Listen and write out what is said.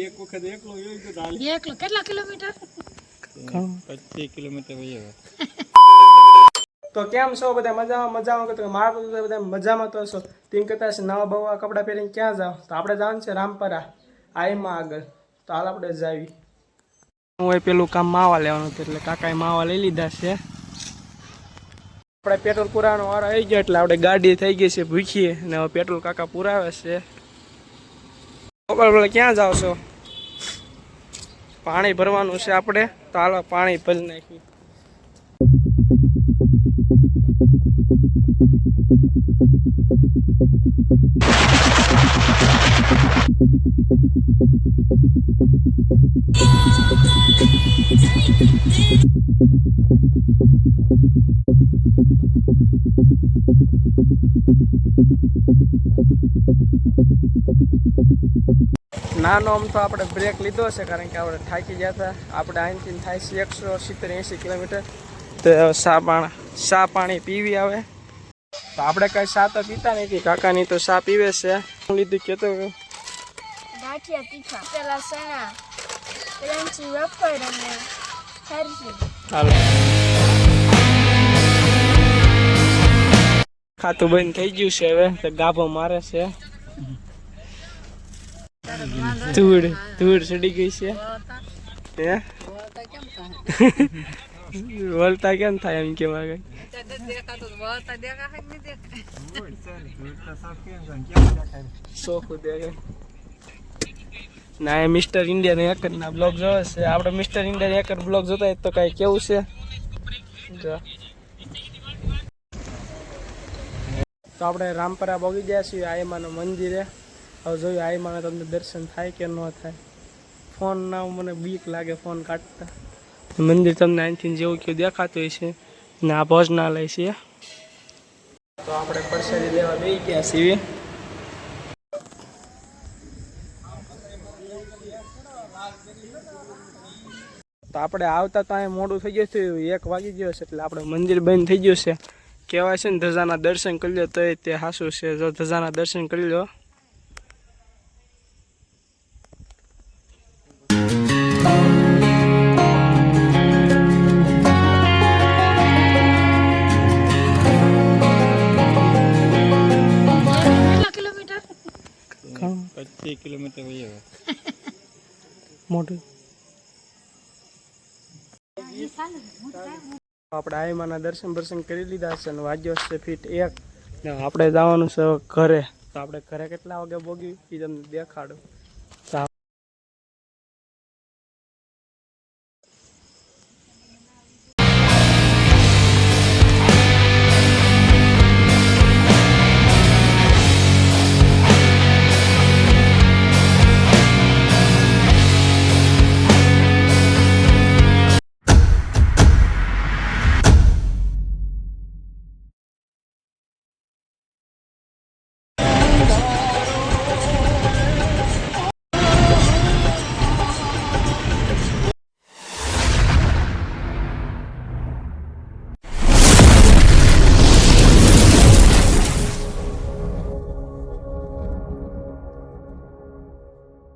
એક વખત એકલો ગયો તો હાલ એકલો કેટલા કિલોમીટર 25 કિલોમીટર વહી આવે તો કેમ છો બધા મજામાં કે મારા બધા મજામાં તો છો તેમ કહેતા છે નવા બવા કપડાં પહેરીને ક્યાં જાવ તો આપણે જવાનું છે રામપરા આઈમાં આગળ તો હાલ આપણે જાવી હું પેલું કામ માવા લેવાનું હતું એટલે કાકાએ માવા લઈ લીધા છે આપણે પેટ્રોલ પુરાવાનો વારો આવી ગયો એટલે આપણે ગાડી થઈ ગઈ છે ભૂખીએ અને હવે પેટ્રોલ કાકા પુરાવે છે બોલે ક્યાં જાવ છો પાણી ભરવાનું છે આપણે તો હાલો પાણી ભરી નાખી નાનો આમ તો આપણે બ્રેક લીધો છે કારણ કે આપણે થાકી ગયા હતા આપણે અહીંથી થાય છે 170-80 કિલોમીટર તો સા પાણી પીવી આવે તો આપણે કઈ સા તો પીતા નથી કાકાની તો સા પીવે છે હું લીધું કેતો ગાંઠિયા તીખા પેલા સણા ક્રન્ચી વેફર અને ખરજી હાલો ખાતું બંધ થઈ ગયું છે હવે તો ગાભો મારે છે ધૂળ ચડી ગઈ છે હે વળતા કેમ થાય એમ કેમ આગળ સોખું દેખાય ના એ મિસ્ટર ઇન્ડિયન હેકર ના બ્લોગ જોવે છે આપણે મિસ્ટર ઇન્ડિયન હેકર બ્લોગ જોતા હોય તો કઈ કેવું છે તો આપણે રામપરા પહોંચી ગયા છીએ આયમાનું મંદિરે હવે જોયું આયમાને તમને દર્શન થાય કે ન થાય ફોન ના મને બીક લાગે ફોન કાઢતા મંદિર તમને અહીંથી જેવું કેવું દેખાતું હોય છે ને આ ભોજનાલય છે તો આપણે પ્રસાદી લેવા બેસી ગયા છીએ તો આપણે આવતા તો અહીંયા મોડું થઈ ગયું હતું 1 વાગી ગયો છે એટલે આપણે મંદિર બંધ થઈ ગયું છે કહેવાય છે ને ધજાના દર્શન કરી લો તો તે હાસું છે જો ધજાના દર્શન કરી લો કેટલા કિલોમીટર 25 કિલોમીટર વહી આવે મોટું આપણે આઈમાના દર્શન કરી લીધા છે અને વાગ્યો છે ફીટ 1 ને આપણે જવાનું છે ઘરે તો આપણે ઘરે કેટલા વાગે ભોગી એ તમને દેખાડું